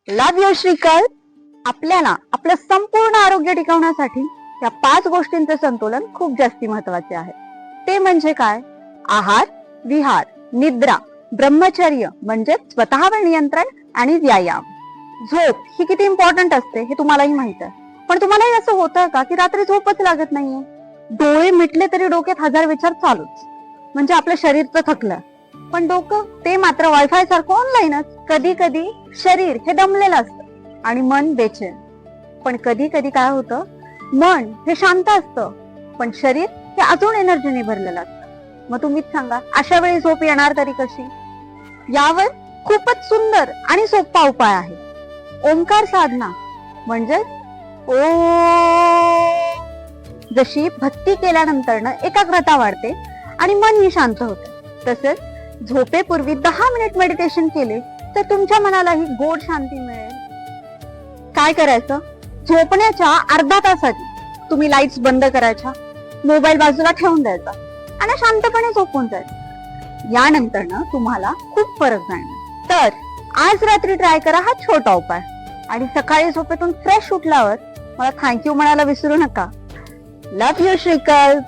Love you श्रीकल. आपल्याला आपलं संपूर्ण आरोग्य टिकवण्यासाठी या 5 गोष्टींचे संतुलन खूप जास्ती महत्वाचे आहे. ते म्हणजे काय? आहार, विहार, निद्रा, ब्रह्मचर्य म्हणजे स्वतःवर नियंत्रण आणि व्यायाम. झोप ही किती इम्पॉर्टंट असते हे तुम्हालाही माहित आहे. पण तुम्हालाही असं होतं का की रात्री झोपच लागत नाहीये? डोळे मिटले तरी डोक्यात हजार विचार चालूच. म्हणजे आपलं शरीर तर थकलं, पण डोकं ते मात्र वायफाय सारखं ऑनलाईनच. कधी कधी शरीर हे दमलेलं असतं आणि मन बेचैन. पण कधी कधी काय होतं, मन हे शांत असतं पण शरीर हे अजून एनर्जीने भरलेलं असतं. मग तुम्हीच सांगा, अशा वेळी झोप येणार तरी कशी? यावर खूपच सुंदर आणि सोपा उपाय आहे. ओंकार साधना म्हणजेच ओम. जशी भक्ती केल्यानंतर एकाग्रता वाढते आणि मन ही शांत होते, तसेच झोपेपूर्वी 10 मिनिट मेडिटेशन केले तर तुमच्या मनालाही गोड शांती मिळेल. काय करायचं? झोपण्याच्या अर्धा तास आधी तुम्ही लाईट्स बंद करायच्या, मोबाईल बाजूला ठेवून द्यायचा आणि शांतपणे झोपून जायचं. यानंतर तुम्हाला खूप फरक जाणवेल. तर आज रात्री ट्राय करा हा छोटा उपाय आणि सकाळी झोपेतून फ्रेश उठल्यावर मला थँक्यू म्हणायला विसरू नका. Love you श्रीकल.